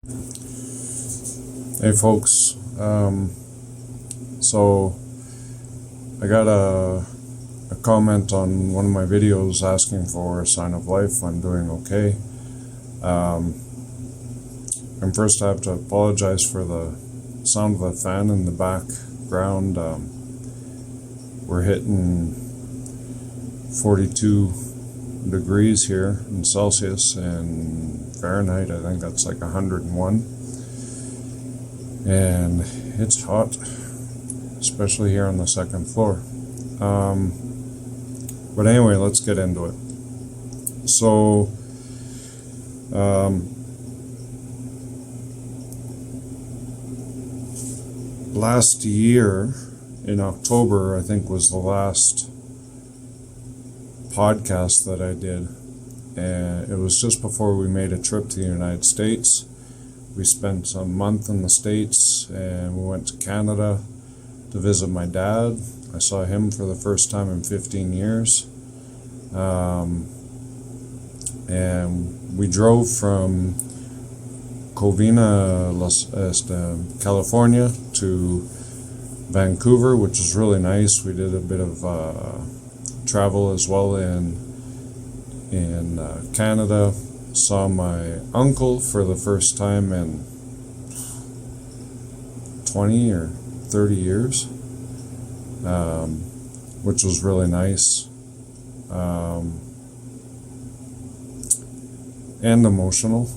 Hey folks, so I got a comment on one of my videos asking for a sign of life. I'm doing okay. And first I have to apologize for the sound of the fan in the background. We're hitting 42 degrees here in Celsius, and Fahrenheit I think that's like 101. And it's hot, especially here on the second floor. But anyway, let's get into it. So, last year in October, I think, was the last podcast that I did. And it was just before we made a trip to the United States. We spent a month in the States and we went to Canada to visit my dad. I saw him for the first time in 15 years. And we drove from Covina, California to Vancouver, which was really nice. We did a bit of travel as well in Canada. Saw my uncle for the first time in 20 or 30 years, which was really nice and emotional.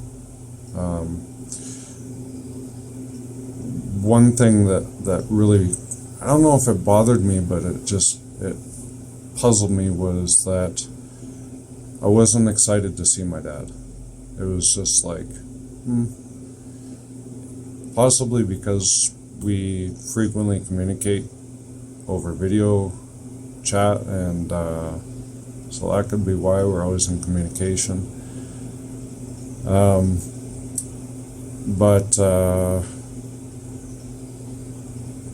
One thing that really, I don't know if it bothered me, but it puzzled me, was that I wasn't excited to see my dad. It was just like, possibly because we frequently communicate over video chat, and so that could be why we're always in communication. But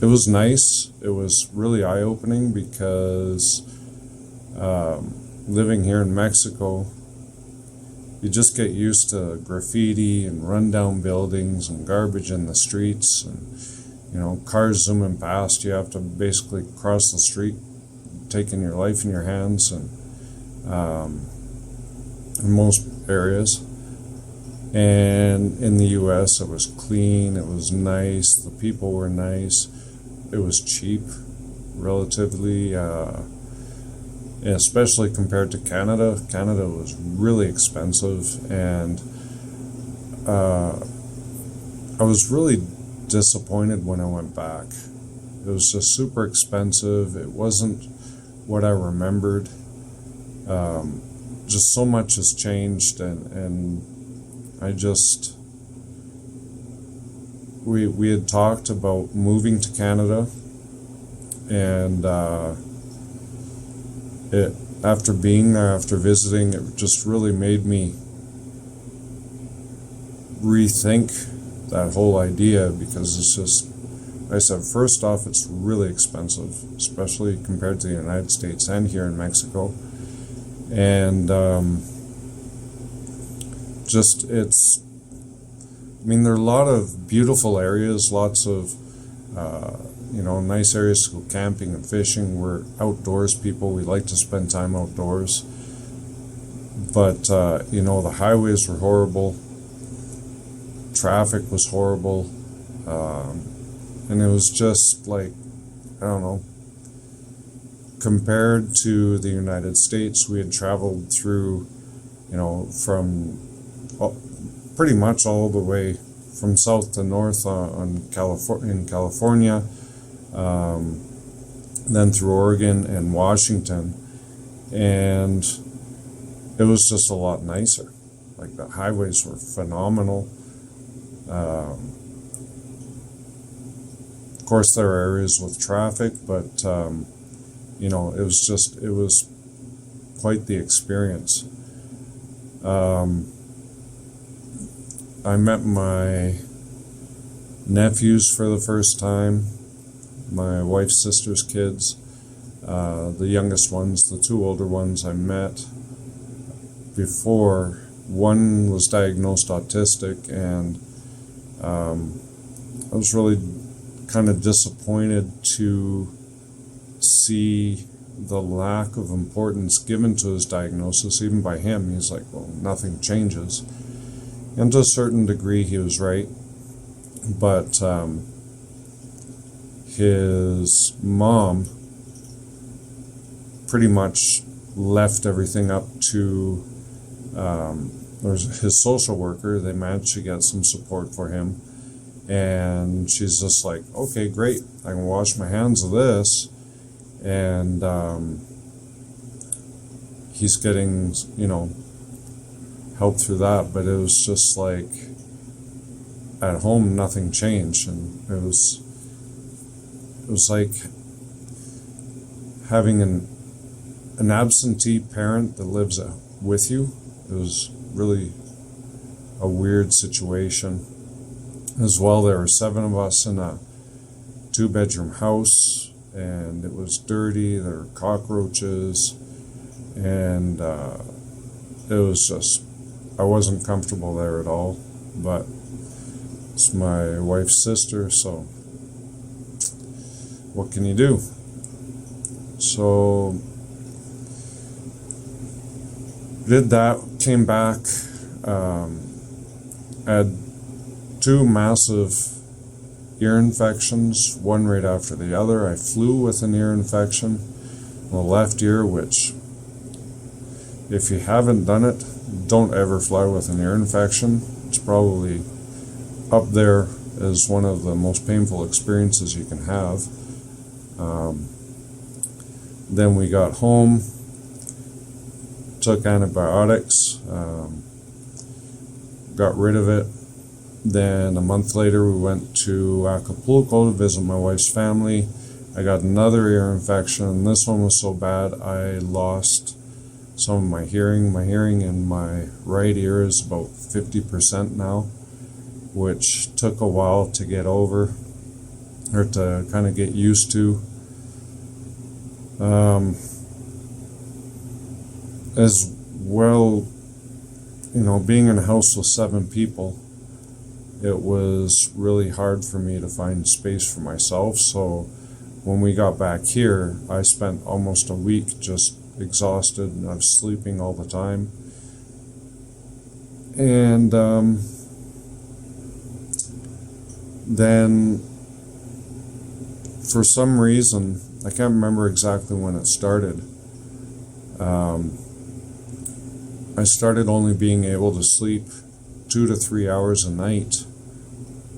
it was nice. It was really eye-opening because living here in Mexico, you just get used to graffiti and rundown buildings and garbage in the streets, and cars zooming past. You have to basically cross the street, taking your life in your hands, and in most areas. And in the US, it was clean, it was nice, the people were nice, it was cheap, relatively, especially compared to Canada. Canada was really expensive, and I was really disappointed when I went back. It was just super expensive. It wasn't what I remembered. Just so much has changed, and I just, we had talked about moving to Canada, and after being there, after visiting, it just really made me rethink that whole idea, because it's just, like I said, first off, it's really expensive, especially compared to the United States and here in Mexico. And just, it's, I mean, there are a lot of beautiful areas, lots of nice areas to go camping and fishing. We're outdoors people. We like to spend time outdoors. But, the highways were horrible. Traffic was horrible. And it was just like, I don't know, compared to the United States, we had traveled through, from pretty much all the way from south to north in California, then through Oregon and Washington, and it was just a lot nicer. Like, the highways were phenomenal. Of course, there are areas with traffic, but it was quite the experience. I met my nephews for the first time, my wife's sister's kids. The youngest ones, the two older ones, I met before. One was diagnosed autistic, and I was really kind of disappointed to see the lack of importance given to his diagnosis, even by him. He's like, well, nothing changes. And to a certain degree, he was right. But his mom pretty much left everything up to his social worker. They managed to get some support for him. And she's just like, okay, great. I can wash my hands of this. And he's getting, help through that. But it was just like, at home, nothing changed. And it was like having an absentee parent that lives with you. It was really a weird situation. As well, there were 7 of us in a 2-bedroom house, and it was dirty. There were cockroaches, and it was just, I wasn't comfortable there at all. But it's my wife's sister, so what can you do? So did that, came back, had 2 massive ear infections, one right after the other. I flew with an ear infection in the left ear, which, if you haven't done it, don't ever fly with an ear infection. It's probably up there as one of the most painful experiences you can have. Then we got home, took antibiotics, got rid of it. Then a month later, we went to Acapulco to visit my wife's family. I got another ear infection, and this one was so bad I lost some of my hearing. My hearing in my right ear is about 50% now, which took a while to get over, or to kind of get used to. As well, being in a house with 7 people, it was really hard for me to find space for myself. So when we got back here, I spent almost a week just exhausted, and I was sleeping all the time. And then for some reason, I can't remember exactly when it started, I started only being able to sleep 2 to 3 hours a night,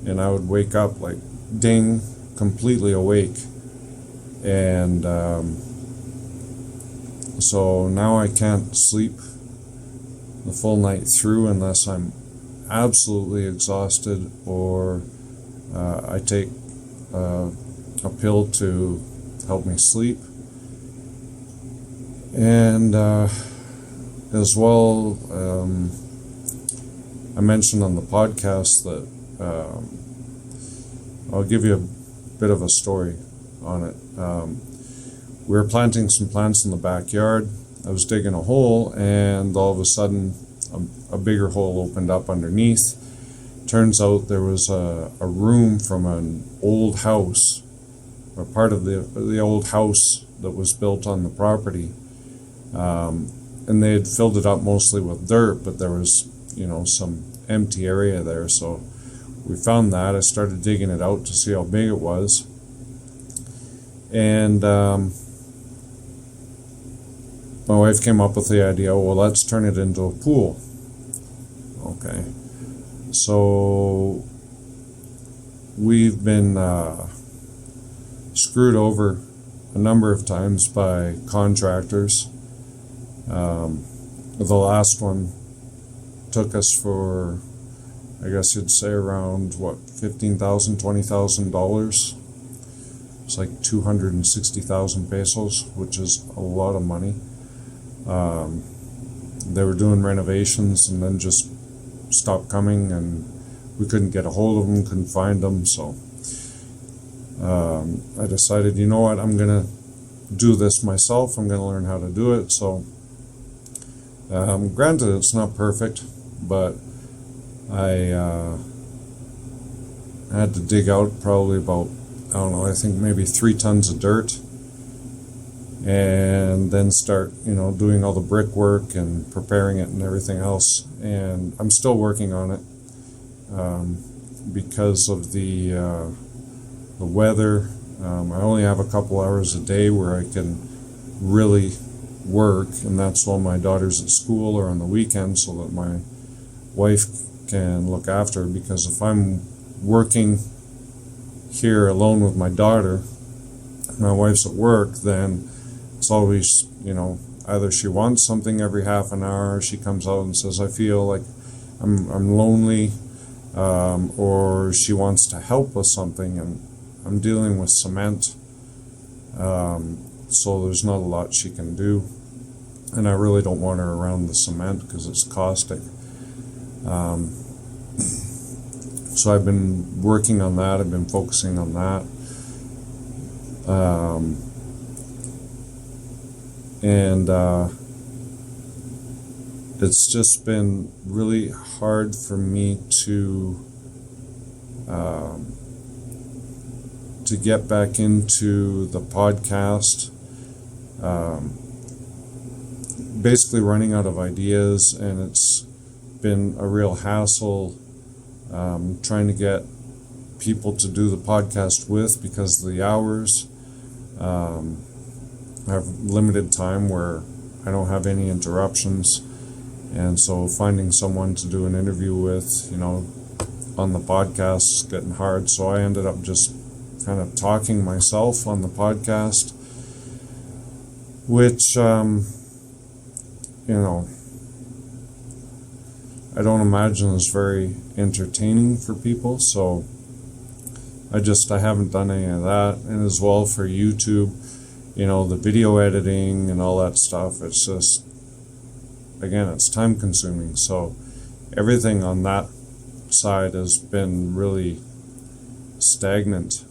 and I would wake up like ding, completely awake. And so now I can't sleep the full night through unless I'm absolutely exhausted, or I take a pill to help me sleep. And as well, I mentioned on the podcast that I'll give you a bit of a story on it. We were planting some plants in the backyard. I was digging a hole, and all of a sudden a bigger hole opened up underneath. Turns out there was a room from an old house, or part of the old house that was built on the property. And they had filled it up mostly with dirt, but there was, some empty area there. So we found that. I started digging it out to see how big it was. And my wife came up with the idea, well, let's turn it into a pool. Okay. So we've been screwed over a number of times by contractors. The last one took us for, I guess you'd say, around $15,000, $20,000. It's like 260,000 pesos, which is a lot of money. They were doing renovations and then just stopped coming, and we couldn't get a hold of them, couldn't find them. So I decided, you know what, I'm going to do this myself. I'm going to learn how to do it. So granted, it's not perfect, but I I had to dig out probably about, I don't know, I think maybe 3 tons of dirt, and then start, doing all the brickwork and preparing it and everything else. And I'm still working on it because of the weather. I only have a couple hours a day where I can really work, and that's while my daughter's at school or on the weekend, so that my wife can look after her. Because if I'm working here alone with my daughter, my wife's at work, then it's always, either she wants something every half an hour, or she comes out and says, I feel like I'm lonely, or she wants to help with something, and I'm dealing with cement, so there's not a lot she can do, and I really don't want her around the cement because it's caustic. So I've been working on that. I've been focusing on that. And it's just been really hard for me to get back into the podcast. Basically running out of ideas, and it's been a real hassle trying to get people to do the podcast with, because of the hours. I have limited time where I don't have any interruptions, and so finding someone to do an interview with, on the podcast is getting hard. So I ended up just kind of talking myself on the podcast, which I don't imagine is very entertaining for people. So I haven't done any of that. And as well for YouTube, the video editing and all that stuff, it's just, again, it's time consuming. So everything on that side has been really stagnant.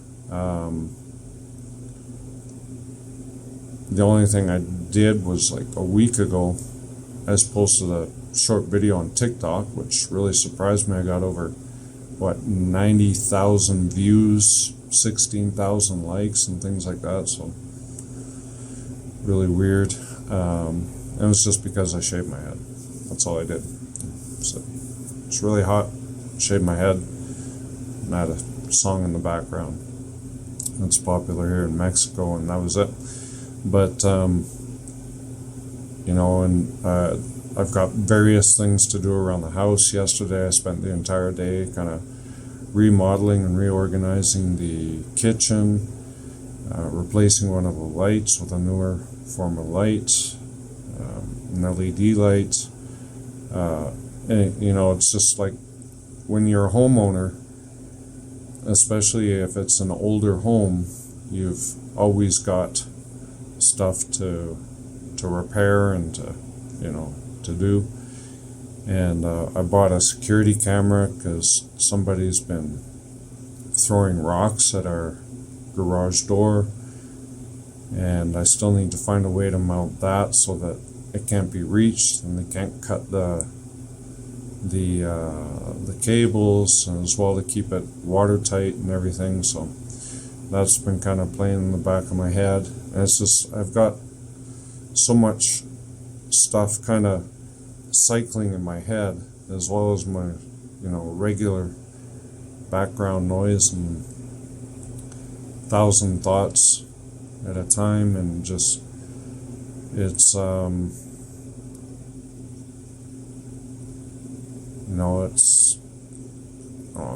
The only thing I did was, like a week ago, I posted a short video on TikTok, which really surprised me. I got over 90,000 views, 16,000 likes and things like that. So really weird. It was just because I shaved my head. That's all I did. So it's really hot. Shaved my head, and I had a song in the background. It's popular here in Mexico, and that was it. But I've got various things to do around the house. Yesterday I spent the entire day kind of remodeling and reorganizing the kitchen, replacing one of the lights with a newer form of light, an LED light. It's just like, when you're a homeowner, especially if it's an older home, you've always got stuff to repair and to do. And I bought a security camera because somebody's been throwing rocks at our garage door, and I still need to find a way to mount that so that it can't be reached and they can't cut the cables, and as well to keep it watertight and everything. So that's been kind of playing in the back of my head, and it's just, I've got so much stuff kind of cycling in my head, as well as my regular background noise and 1,000 thoughts at a time, and just it's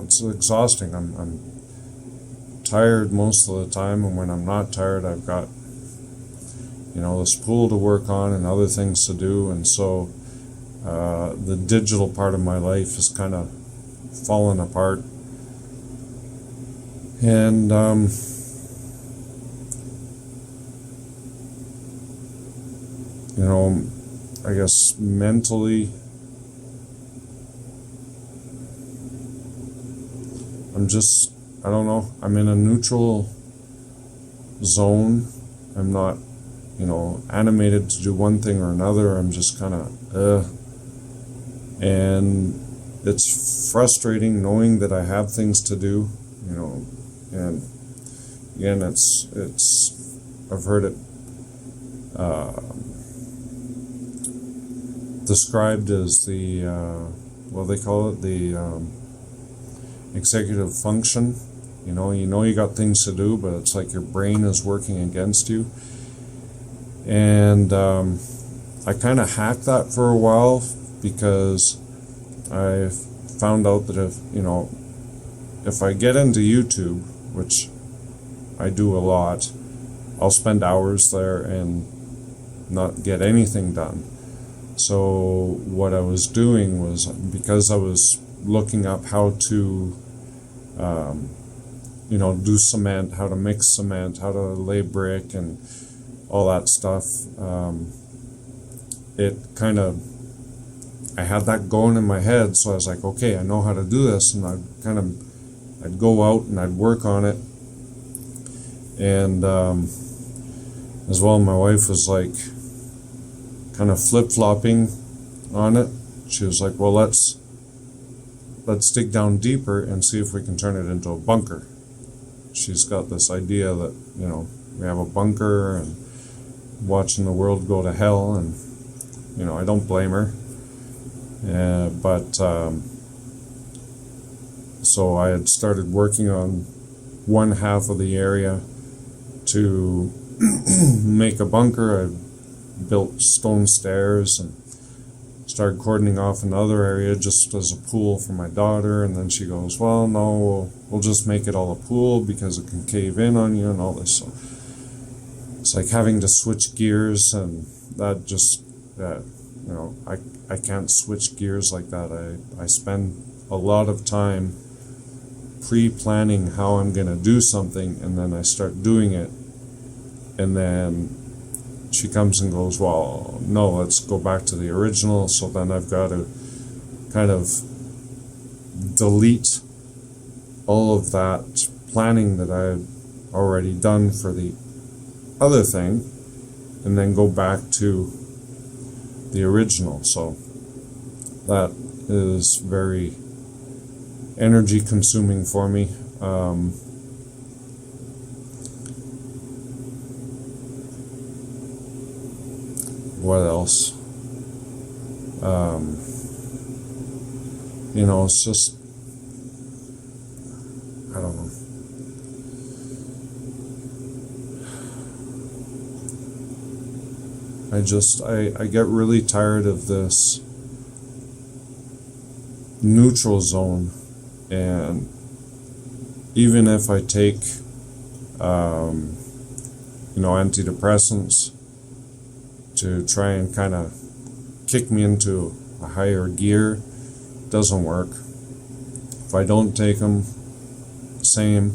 it's exhausting. I'm tired most of the time, and when I'm not tired, I've got this pool to work on and other things to do, and so the digital part of my life has kind of fallen apart. And I guess mentally, I don't know, I'm in a neutral zone. I'm not, animated to do one thing or another. I'm just kind of, and it's frustrating knowing that I have things to do, you know, and again, I've heard it described as the, what do they call it, the executive function. You know you got things to do, but it's like your brain is working against you. And I kind of hacked that for a while, because I found out that if I get into YouTube, which I do a lot, I'll spend hours there and not get anything done. So what I was doing was, because I was looking up how to do cement, how to mix cement, how to lay brick and all that stuff, I had that going in my head, so I was like, okay, I know how to do this, and I'd go out and I'd work on it. And as well, my wife was like kind of flip-flopping on it. She was like, well, let's dig down deeper and see if we can turn it into a bunker. She's got this idea that, we have a bunker and watching the world go to hell, and I don't blame her. But so I had started working on one half of the area to make a bunker. I built stone stairs and started cordoning off another area just as a pool for my daughter. And then she goes, well, no, we'll just make it all a pool because it can cave in on you and all this. So it's like having to switch gears, and that just, I can't switch gears like that. I spend a lot of time pre-planning how I'm going to do something, and then I start doing it, and then she comes and goes, well, no, let's go back to the original. So then I've got to kind of delete all of that planning that I've already done for the other thing, and then go back to the original. So that is very energy consuming for me. What else? It's just, I don't know. I get really tired of this neutral zone, and even if I take antidepressants to try and kind of kick me into a higher gear, doesn't work. If I don't take them, same.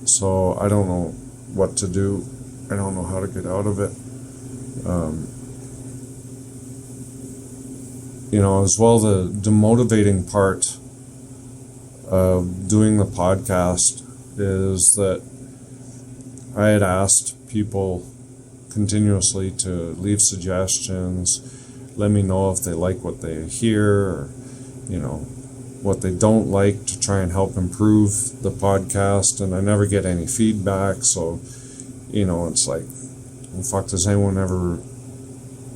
So I don't know what to do. I don't know how to get out of it. As well, the demotivating part of doing the podcast is that I had asked people continuously to leave suggestions, let me know if they like what they hear, or what they don't like, to try and help improve the podcast, and I never get any feedback. So it's like, well, fuck, does anyone ever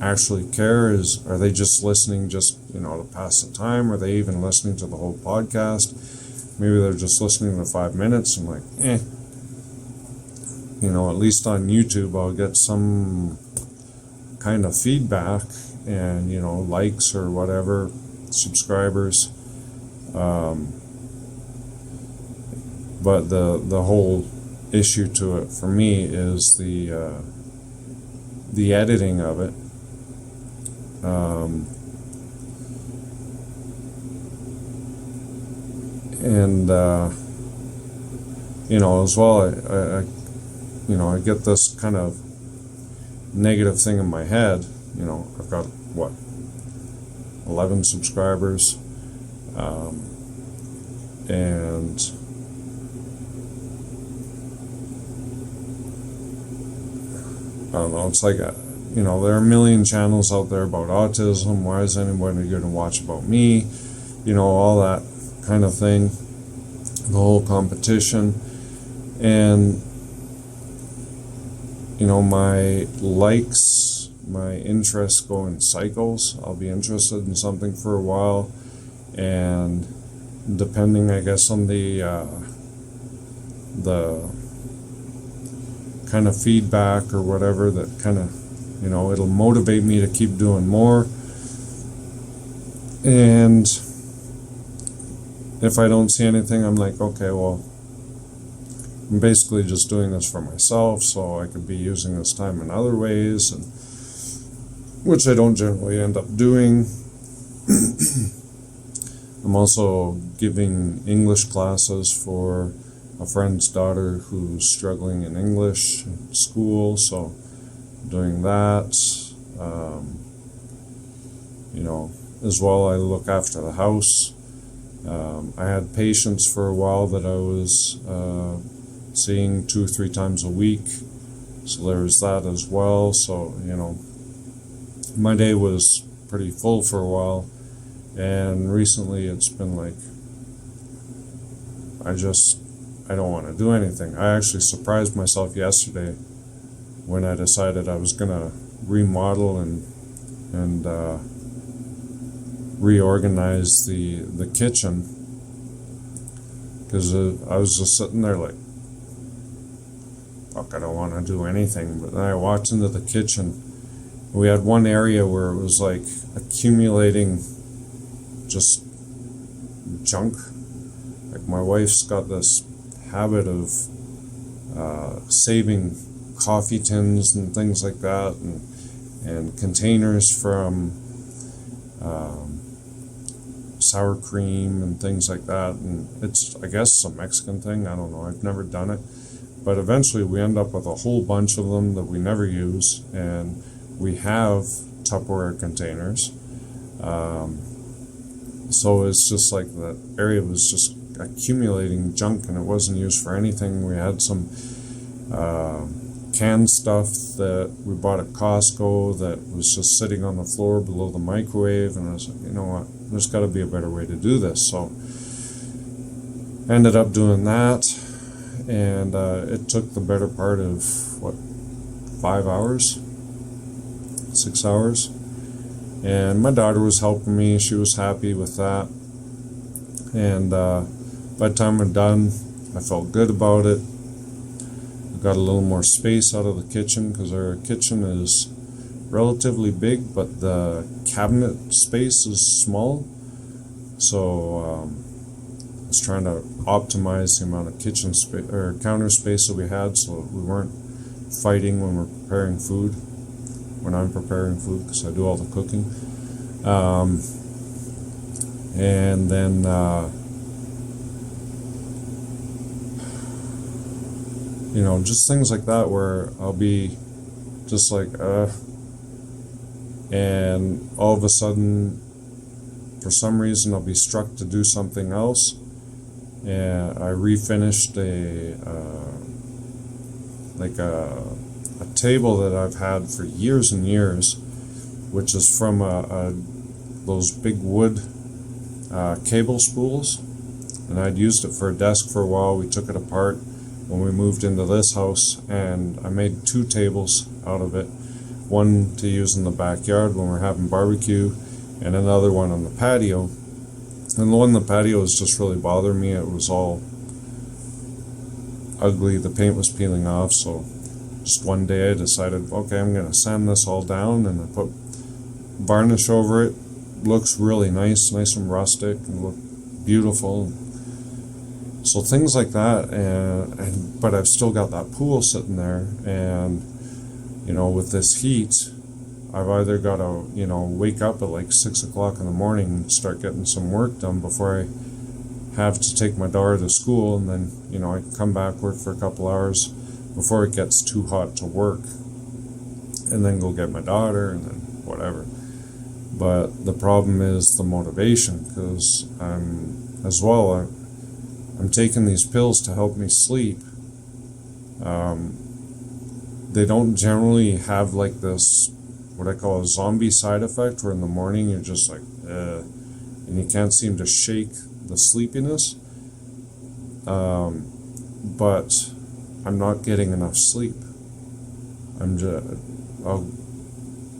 actually care? Are they just listening just to pass the time? Are they even listening to the whole podcast? Maybe they're just listening to 5 minutes. I'm like, at least on YouTube I'll get some kind of feedback and likes or whatever, subscribers. But the whole issue to it for me is the editing of it. And as well, I get this kind of negative thing in my head. I've got 11 subscribers, and I don't know, it's like, there are a million channels out there about autism. Why is anybody going to watch about me? All that kind of thing, the whole competition. And my likes, my interests go in cycles. I'll be interested in something for a while, and depending, I guess, on the kind of feedback or whatever, that kind of, it'll motivate me to keep doing more. And if I don't see anything, I'm like, okay, well, I'm basically just doing this for myself, so I could be using this time in other ways, and which I don't generally end up doing. I'm also giving English classes for a friend's daughter who's struggling in English in school, so doing that. As well, I look after the house. I had patients for a while that I was seeing 2 or 3 times a week, so there was that as well. So my day was pretty full for a while, and recently it's been like I don't want to do anything. I actually surprised myself yesterday when I decided I was gonna remodel and reorganize the kitchen, because I was just sitting there like, fuck, I don't want to do anything. But then I walked into the kitchen. We had one area where it was like accumulating just junk. Like, my wife's got this habit of saving coffee tins and things like that, and containers from sour cream and things like that. And it's, I guess, a Mexican thing. I don't know. I've never done it. But eventually we end up with a whole bunch of them that we never use, and we have Tupperware containers. So it's just like that area was just accumulating junk, and it wasn't used for anything. We had some canned stuff that we bought at Costco that was just sitting on the floor below the microwave, and I was like, you know what, there's got to be a better way to do this. So ended up doing that, and it took the better part of 5 hours, 6 hours, and my daughter was helping me. She was happy with that, and by the time we're done, I felt good about it. I got a little more space out of the kitchen, because our kitchen is relatively big, but the cabinet space is small. So I was trying to optimize the amount of kitchen space or counter space that we had, so we weren't fighting when we're preparing food. When I'm preparing food, because I do all the cooking. And then just things like that, where I'll be just like and all of a sudden, for some reason, I'll be struck to do something else, and I refinished a table that I've had for years and years, which is from those big wood cable spools, and I'd used it for a desk for a while. We took it apart when we moved into this house, and I made 2 tables out of it, one to use in the backyard when we're having barbecue, and another one on the patio. And the one on the patio was just really bothering me. It was all ugly, the paint was peeling off, so just one day I decided, okay, I'm going to sand this all down, and I put varnish over it. Looks really nice and rustic, and look beautiful. So things like that, but I've still got that pool sitting there, and with this heat, I've either got to wake up at like 6 o'clock in the morning and start getting some work done before I have to take my daughter to school, and then I can come back, work for a couple hours before it gets too hot to work, and then go get my daughter, and then whatever. But the problem is the motivation, because I'm taking these pills to help me sleep. They don't generally have like this, what I call a zombie side effect, where in the morning you're just like, and you can't seem to shake the sleepiness, but I'm not getting enough sleep. I'll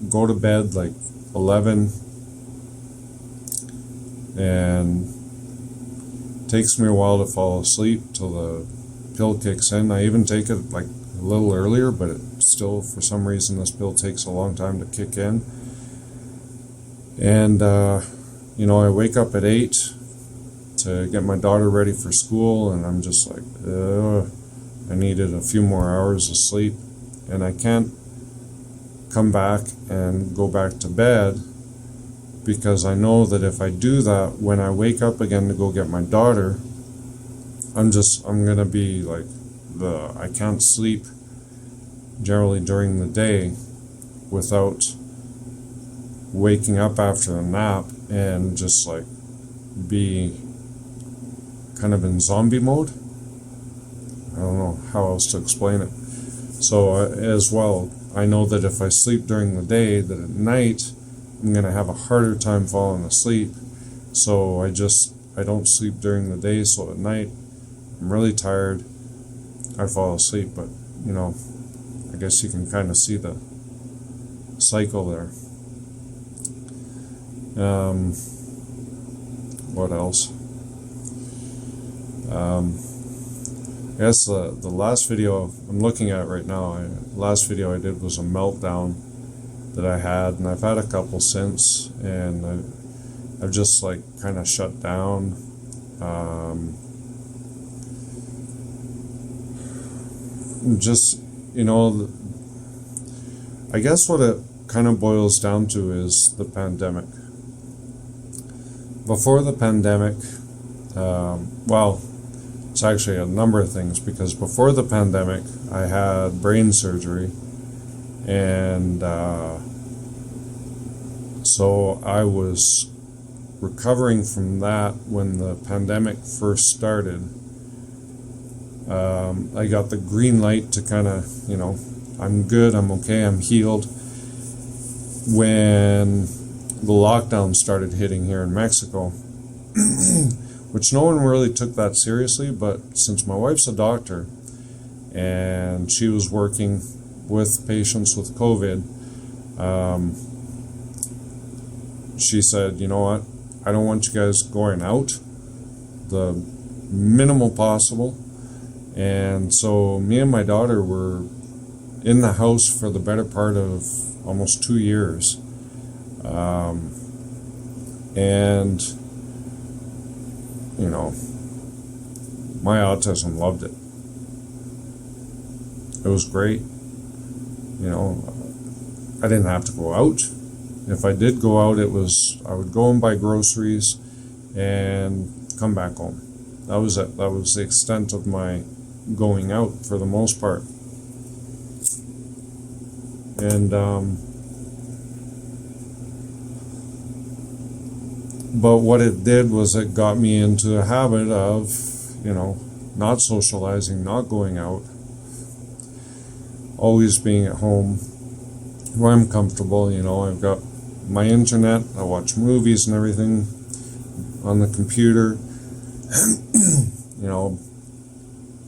go to bed like 11, and it takes me a while to fall asleep till the pill kicks in. I even take it like a little earlier, but it still, for some reason, this pill takes a long time to kick in. And I wake up at 8 to get my daughter ready for school, and I'm just like, I needed a few more hours of sleep, and I can't come back and go back to bed, because I know that if I do that, when I wake up again to go get my daughter, I'm gonna be like, I can't sleep generally during the day without waking up after a nap and just like be kind of in zombie mode. I don't know how else to explain it. So as well, I know that if I sleep during the day, that at night I'm going to have a harder time falling asleep. So I don't sleep during the day, so at night I'm really tired, I fall asleep. But I guess you can kind of see the cycle there. What else? I guess the last video I'm looking at right now, last video I did was a meltdown that I had, and I've had a couple since, and I've just like kind of shut down. I guess what it kind of boils down to is the pandemic. Before the pandemic, it's actually a number of things, because before the pandemic I had brain surgery, and so I was recovering from that when the pandemic first started. I got the green light to kind of, I'm good, I'm okay, I'm healed, when the lockdown started hitting here in Mexico, which no one really took that seriously. But since my wife's a doctor and she was working with patients with COVID, she said, you know what, I don't want you guys going out, the minimal possible. And so me and my daughter were in the house for the better part of almost 2 years. And my autism loved it. It was great. I didn't have to go out. If I did go out, I would go and buy groceries and come back home. That was it. That was the extent of my going out for the most part. And but what it did was it got me into a habit of, not socializing, not going out, always being at home where I'm comfortable. I've got my internet, I watch movies and everything on the computer,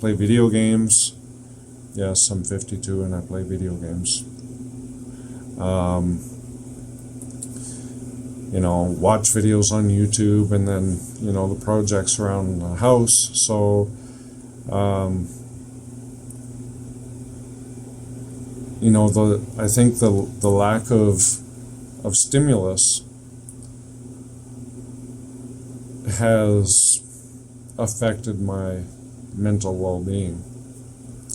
play video games. Yes, I'm 52 and I play video games. Watch videos on YouTube, and then, the projects around the house. So, I think the lack of stimulus has affected my mental well-being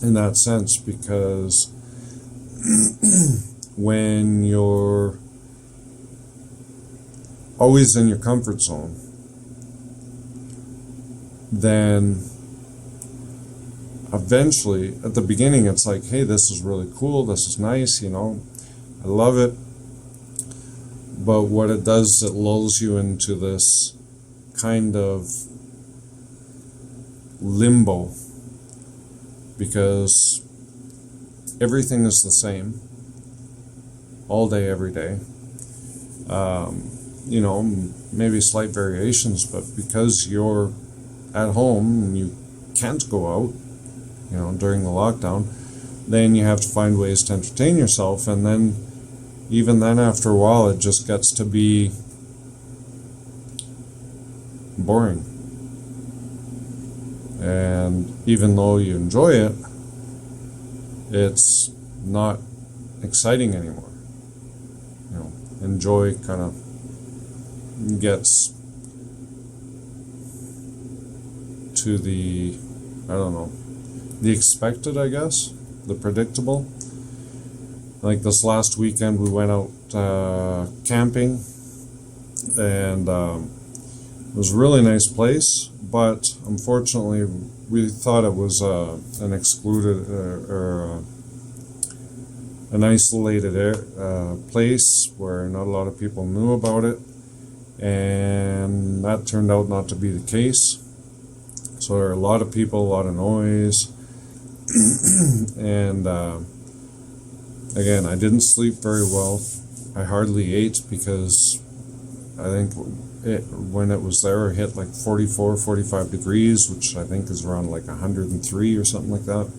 in that sense, because when you're always in your comfort zone, then eventually, at the beginning, it's like, hey, this is really cool, this is nice, I love it. But what it does is it lulls you into this kind of limbo, because everything is the same all day, every day. maybe slight variations, but because you're at home and you can't go out, during the lockdown, then you have to find ways to entertain yourself. And then, even then, after a while, it just gets to be boring. And even though you enjoy it, it's not exciting anymore. Enjoy kind of gets to the, I don't know, the expected, I guess, the predictable. Like this last weekend, we went out camping, and it was a really nice place, but unfortunately, we thought it was an excluded or an isolated place where not a lot of people knew about it, and that turned out not to be the case. So there are a lot of people, a lot of noise, and again, I didn't sleep very well. I hardly ate because I think when it was there, it hit like 44, 45 degrees, which I think is around like 103 or something like that.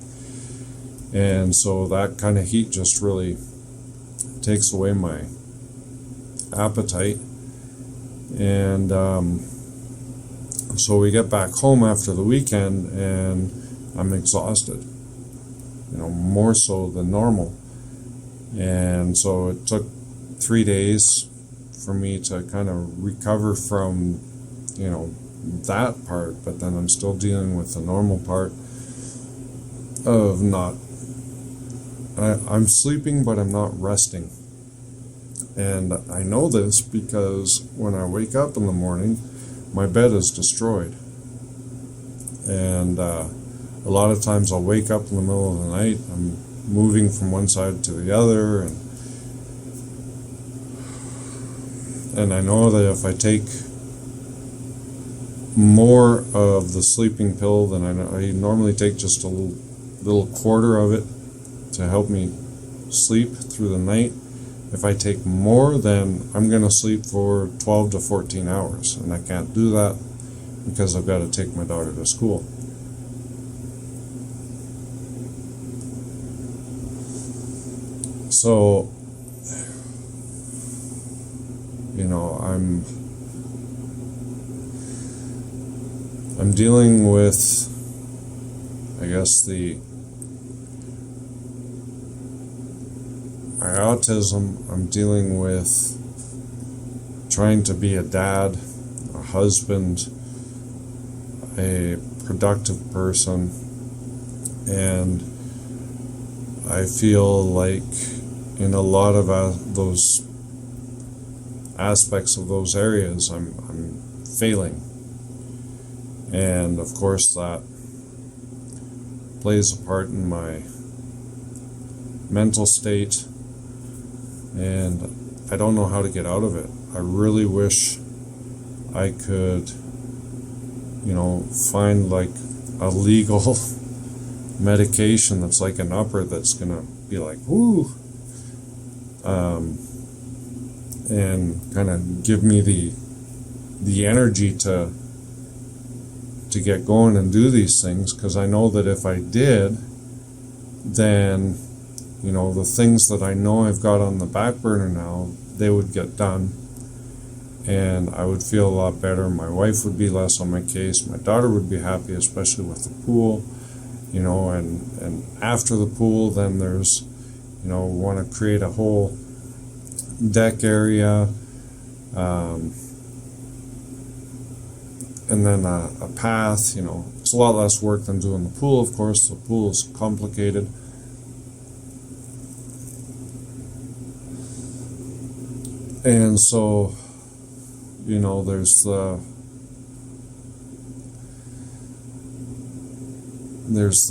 And so that kind of heat just really takes away my appetite. And so we get back home after the weekend, and I'm exhausted, more so than normal. And so it took 3 days for me to kind of recover from, that part, but then I'm still dealing with the normal part of I'm sleeping, but I'm not resting. And I know this because when I wake up in the morning, my bed is destroyed. And a lot of times I'll wake up in the middle of the night, I'm moving from one side to the other, and I know that if I take more of the sleeping pill than I normally take, just a little quarter of it to help me sleep through the night. If I take more, then I'm going to sleep for 12 to 14 hours, and I can't do that because I've got to take my daughter to school. So, I'm dealing with, I guess, my autism. I'm dealing with trying to be a dad, a husband, a productive person, and I feel like in a lot of those aspects of those areas, I'm failing. And of course that plays a part in my mental state, and I don't know how to get out of it. I really wish I could, find like a legal medication that's like an upper that's gonna be like, woo, and kind of give me the energy to get going and do these things, because I know that if I did, then the things that I know I've got on the back burner now, they would get done, and I would feel a lot better. My wife would be less on my case. My daughter would be happy, especially with the pool, and after the pool, then there's, want to create a whole deck area, and then a path. It's a lot less work than doing the pool. Of course, the pool is complicated. And so, there's the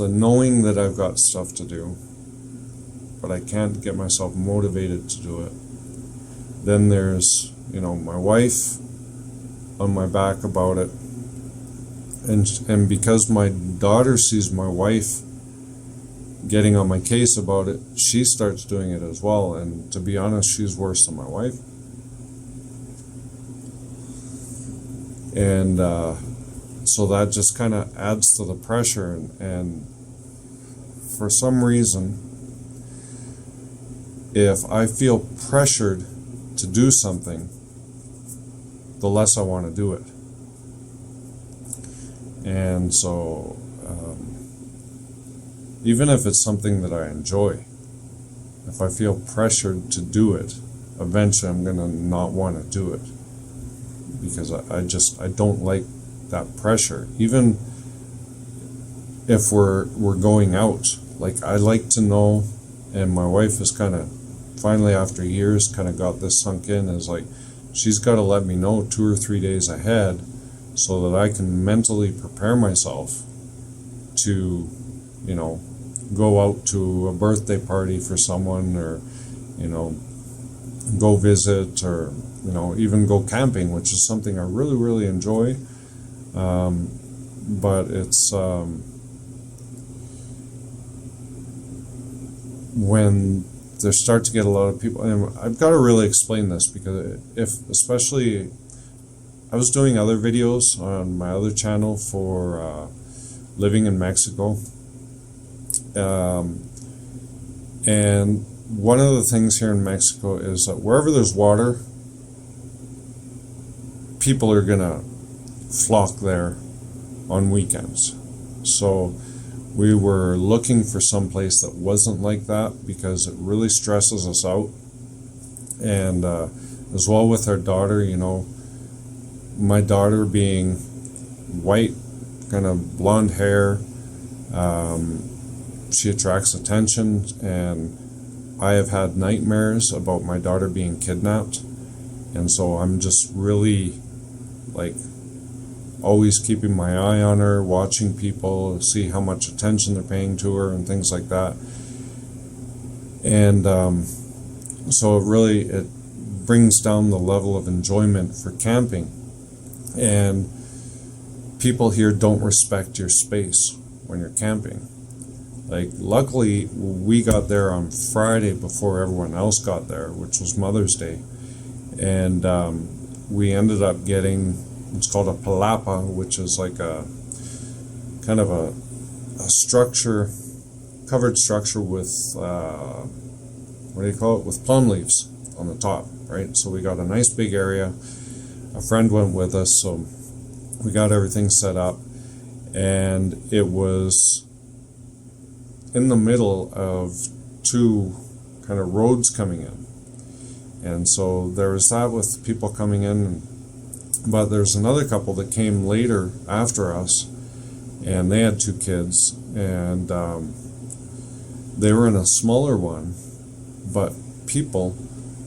knowing that I've got stuff to do, but I can't get myself motivated to do it. Then there's, my wife on my back about it. And because my daughter sees my wife getting on my case about it, she starts doing it as well. And to be honest, she's worse than my wife. And so that just kind of adds to the pressure, and for some reason, if I feel pressured to do something, the less I want to do it. And so even if it's something that I enjoy, if I feel pressured to do it, eventually I'm going to not want to do it, because I don't like that pressure. Even if we're going out, like, I like to know, and my wife has kind of finally, after years, kind of got this sunk in, is like, she's got to let me know 2 or 3 days ahead so that I can mentally prepare myself to, you know, go out to a birthday party for someone, or, you know, go visit, or, you know, even go camping, which is something I really, really enjoy. But it's when there start to get a lot of people, and I've got to really explain this, because especially, I was doing other videos on my other channel for living in Mexico, and one of the things here in Mexico is that wherever there's water, people are gonna flock there on weekends. So we were looking for some place that wasn't like that, because it really stresses us out. And as well with our daughter, you know, my daughter being white, kind of blonde hair, she attracts attention, and I have had nightmares about my daughter being kidnapped. And so I'm just really, like, always keeping my eye on her, watching people, see how much attention they're paying to her and things like that. And so it brings down the level of enjoyment for camping. And people here don't respect your space when you're camping. Like, luckily, we got there on Friday before everyone else got there, which was Mother's Day. And we ended up getting, it's called a palapa, which is like a kind of a structure, covered structure with, with plum leaves on the top, right? So we got a nice big area. A friend went with us, so we got everything set up, and it was in the middle of 2 kind of roads coming in. And so there was that with people coming in, but there's another couple that came later after us, and they had 2 kids, and they were in a smaller one, but people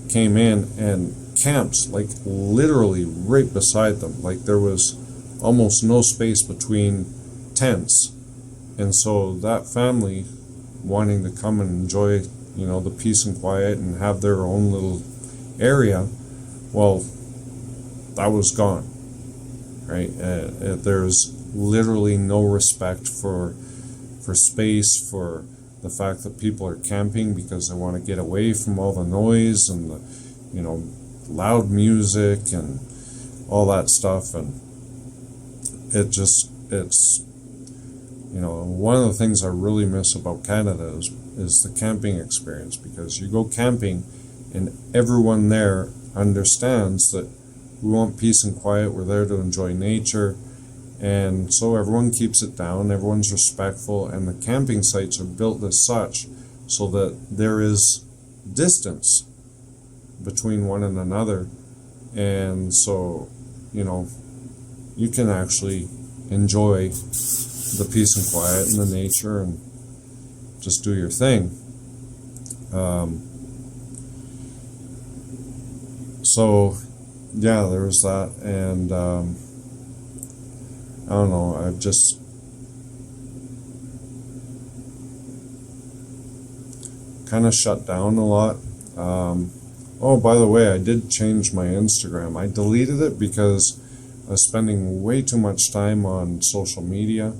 came in and camped, like, literally right beside them. Like, there was almost no space between tents. And so that family, wanting to come and enjoy, you know, the peace and quiet and have their own little area, well, that was gone, right? There's literally no respect for space, for the fact that people are camping because they want to get away from all the noise and the, you know, loud music and all that stuff. And it's, you know, one of the things I really miss about Canada is the camping experience, because you go camping and everyone there understands that we want peace and quiet, we're there to enjoy nature, and so everyone keeps it down, everyone's respectful, and the camping sites are built as such so that there is distance between one and another, and so, you know, you can actually enjoy the peace and quiet and the nature and just do your thing. So yeah, there was that, and I don't know, I've just kind of shut down a lot. Oh, by the way, I did change my Instagram. I deleted it because I was spending way too much time on social media,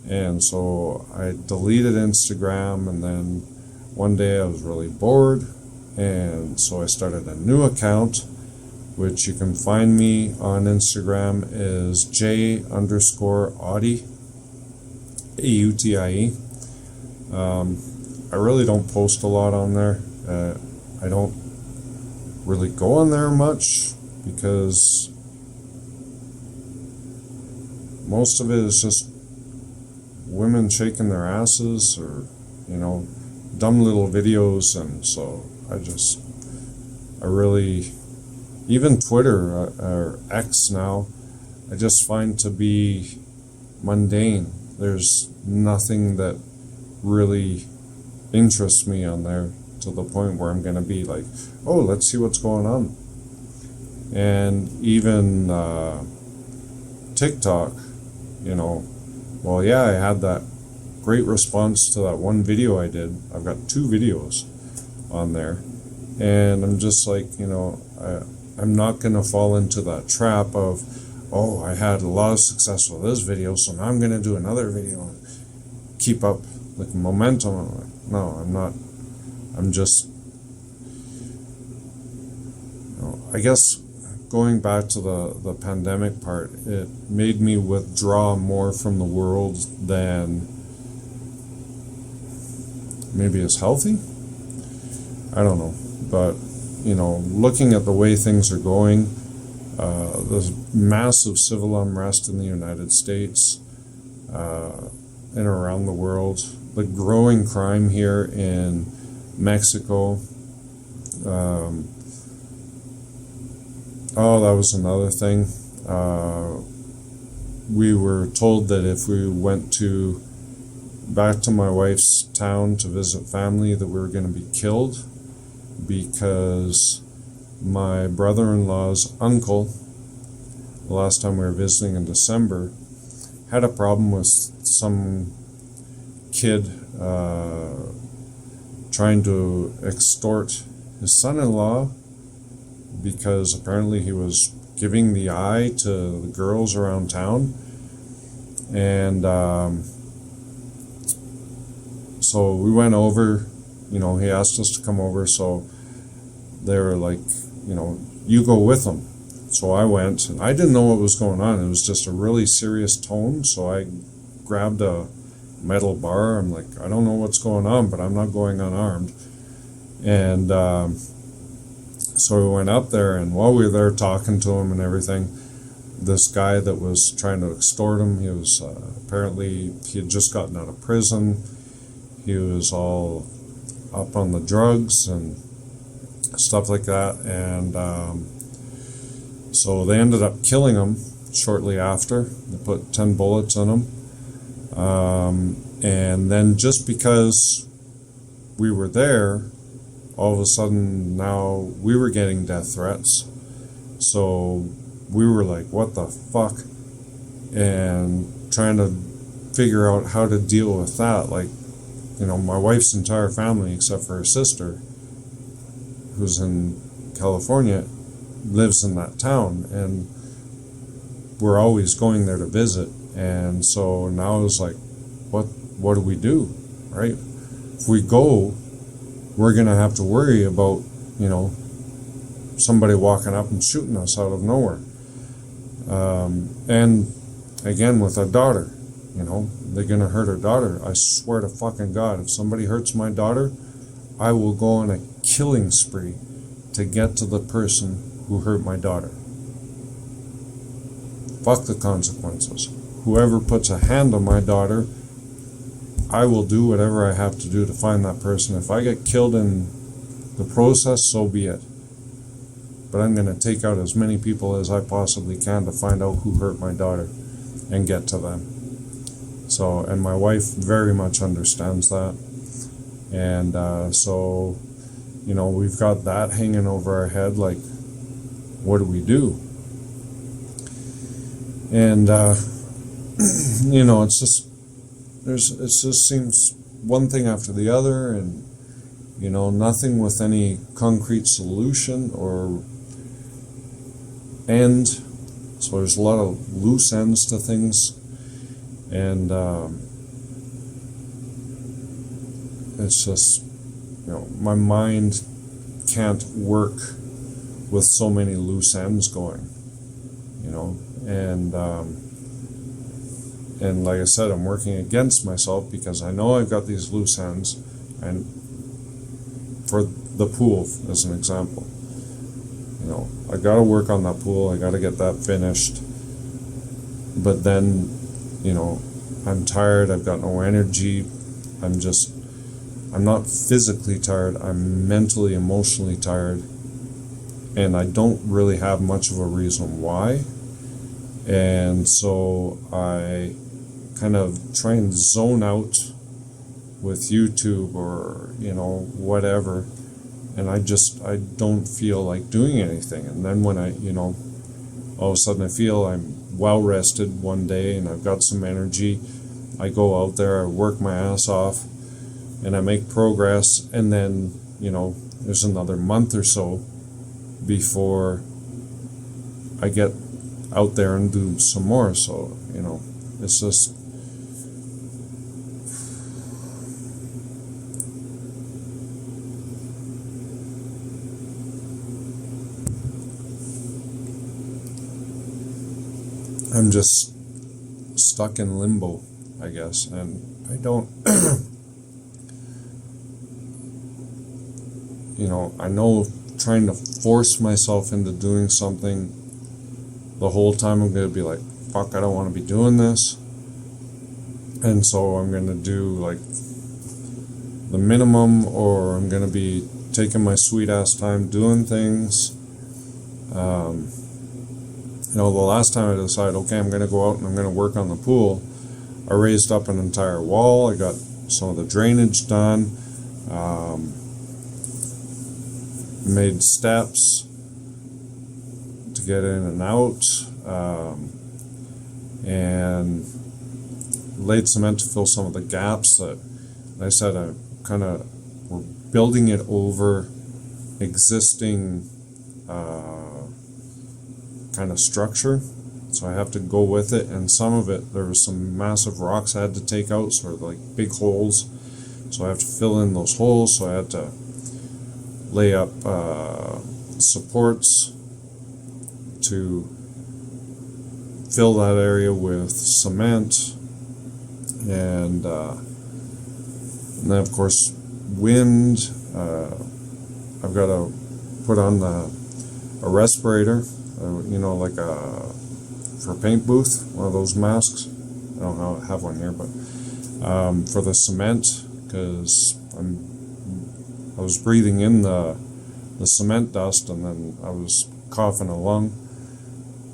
and so I deleted Instagram, and then one day I was really bored, and so I started a new account, which you can find me on Instagram is J_Audie, AUTIE. I really don't post a lot on there. I don't really go on there much because most of it is just women shaking their asses or, dumb little videos. And so I really, even Twitter or X now, I just find to be mundane. There's nothing that really interests me on there to the point where I'm going to be like, oh, let's see what's going on. And even TikTok, well, yeah, I had that great response to that one video I did. I've got 2 videos on there. And I'm just like, I'm not going to fall into that trap of, oh, I had a lot of success with this video, so now I'm going to do another video and keep up like momentum. I'm like, no, I'm not. I'm just, I guess going back to the pandemic part, it made me withdraw more from the world than maybe is healthy. I don't know. But, looking at the way things are going, there's massive civil unrest in the United States and around the world. The growing crime here in Mexico. That was another thing. We were told that if we went back to my wife's town to visit family, that we were going to be killed, because my brother-in-law's uncle, the last time we were visiting in December, had a problem with some kid trying to extort his son-in-law, because apparently he was giving the eye to the girls around town. And so we went over, he asked us to come over, so they were like, you go with him. So I went, and I didn't know what was going on. It was just a really serious tone, so I grabbed a metal bar. I'm like, I don't know what's going on, but I'm not going unarmed. And so we went up there, and while we were there talking to him and everything, this guy that was trying to extort him, he was apparently, he had just gotten out of prison. He was all up on the drugs and stuff like that. And so they ended up killing him shortly after. They put 10 bullets in him. And then just because we were there, all of a sudden now we were getting death threats. So we were like, what the fuck? And trying to figure out how to deal with that. Like, my wife's entire family, except for her sister, who's in California, lives in that town, and we're always going there to visit. And so now it's like, what do we do, right? If we go, we're gonna have to worry about, somebody walking up and shooting us out of nowhere. And again, with our daughter, they're gonna hurt her daughter. I swear to fucking God, if somebody hurts my daughter, I will go on a killing spree to get to the person who hurt my daughter. Fuck the consequences. Whoever puts a hand on my daughter, I will do whatever I have to do to find that person. If I get killed in the process, so be it. But I'm going to take out as many people as I possibly can to find out who hurt my daughter and get to them. So, and my wife very much understands that. And so, we've got that hanging over our head, like, what do we do? And, it's just, it just seems one thing after the other, and, nothing with any concrete solution or end. So there's a lot of loose ends to things. And it's just, my mind can't work with so many loose ends going, you know, and like I said, I'm working against myself because I know I've got these loose ends, and for the pool as an example, you know, I got to work on that pool, I got to get that finished, but then, you know, I'm tired, I've got no energy, I'm not physically tired, I'm mentally, emotionally tired, and I don't really have much of a reason why. And so I kind of try and zone out with YouTube or, you know, whatever, and I don't feel like doing anything. And then when I, you know, all of a sudden I feel I'm well rested one day and I've got some energy, I go out there, I work my ass off, and I make progress, and then, you know, there's another month or so before I get out there and do some more. So, you know, it's just, I'm just stuck in limbo, I guess, and I don't, you know, I know trying to force myself into doing something the whole time, I'm going to be like, fuck, I don't want to be doing this. And so I'm going to do like the minimum, or I'm going to be taking my sweet ass time doing things. You know, the last time I decided, okay, I'm going to go out and I'm going to work on the pool, I raised up an entire wall, I got some of the drainage done, made steps to get in and out, and laid cement to fill some of the gaps that I said I kind of were building it over existing kind of structure, so I have to go with it. And some of it, there was some massive rocks I had to take out, sort of like big holes, so I have to fill in those holes. So I had to lay up supports to fill that area with cement, and then of course wind. I've got to put on a respirator, you know, like for a paint booth, one of those masks. I don't have one here, but for the cement, because I was breathing in the cement dust, and then I was coughing a lung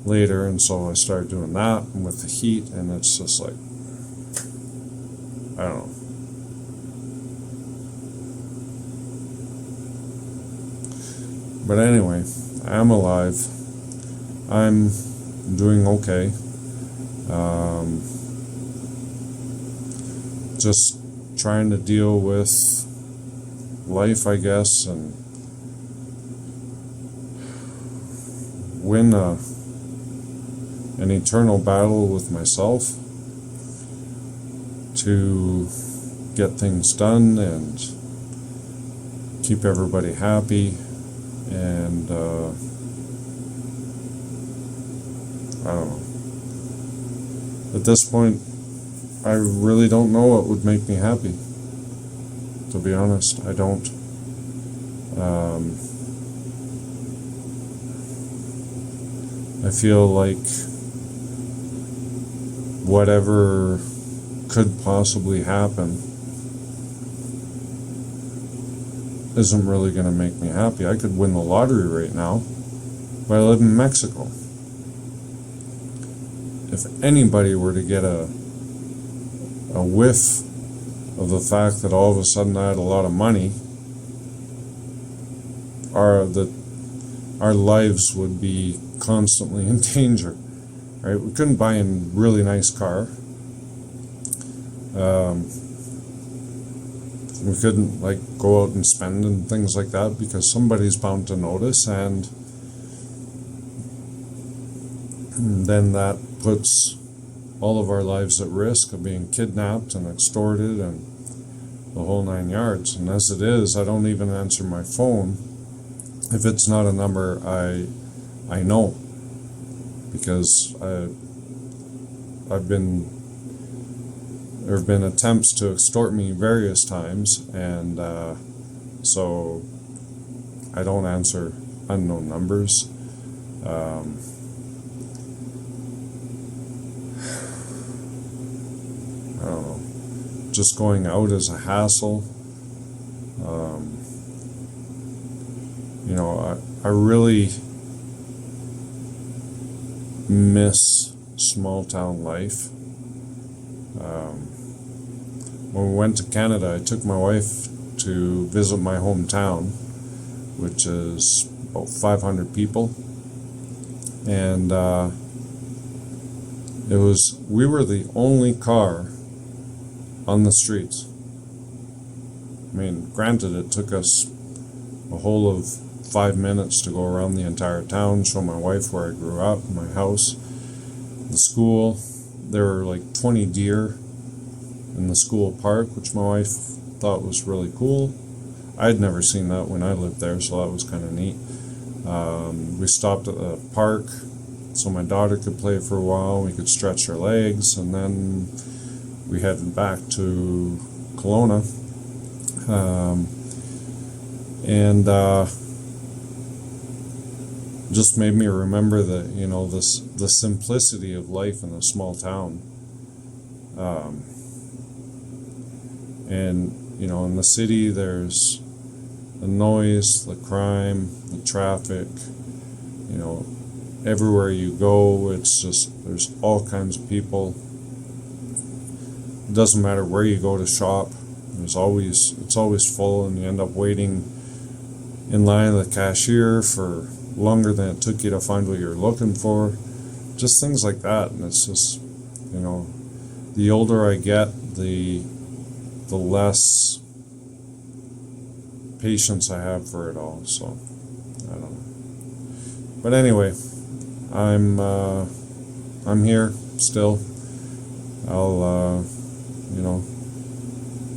later, and so I started doing that, and with the heat, and it's just like, I don't know. But anyway, I'm alive. I'm doing okay. Just trying to deal with life, I guess, and win an eternal battle with myself to get things done and keep everybody happy. And I don't know. At this point, I really don't know what would make me happy. To be honest, I don't. I feel like whatever could possibly happen isn't really going to make me happy. I could win the lottery right now, but I live in Mexico. If anybody were to get a whiff of the fact that all of a sudden I had a lot of money, our lives would be constantly in danger, right? We couldn't buy a really nice car. We couldn't like go out and spend and things like that, because somebody's bound to notice, and then that puts all of our lives at risk of being kidnapped and extorted and the whole 9 yards. And as it is, I don't even answer my phone if it's not a number I know, because there have been attempts to extort me various times, and so I don't answer unknown numbers. I don't know. Just going out is a hassle. I really miss small town life. When we went to Canada, I took my wife to visit my hometown, which is about 500 people, and we were the only car on the streets. I mean, granted, it took us a whole of 5 minutes to go around the entire town, show my wife where I grew up, my house, the school. There were like 20 deer in the school park, which my wife thought was really cool. I'd never seen that when I lived there, so that was kind of neat. We stopped at the park so my daughter could play for a while, we could stretch her legs, and then we headed back to Kelowna. And just made me remember that, the simplicity of life in a small town. In the city, there's the noise, the crime, the traffic, everywhere you go, it's just, there's all kinds of people. It doesn't matter where you go to shop, it's always full, and you end up waiting in line at the cashier for longer than it took you to find what you're looking for. Just things like that. And it's just, the older I get, the less patience I have for it all. So I don't know. But anyway, I'm here still. I'll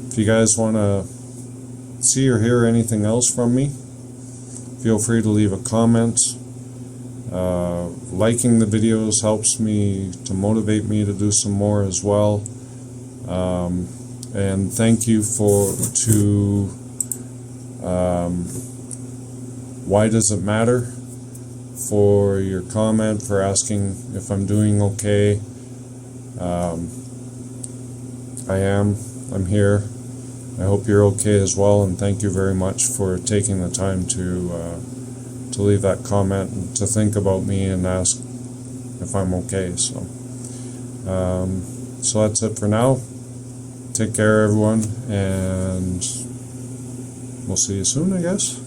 if you guys want to see or hear anything else from me, feel free to leave a comment. Liking the videos helps me to motivate me to do some more as well. And thank you to Why Does It Matter for your comment, for asking if I'm doing okay. I'm here. I hope you're okay as well, and thank you very much for taking the time to leave that comment and to think about me and ask if I'm okay. So that's it for now. Take care, everyone, and we'll see you soon, I guess.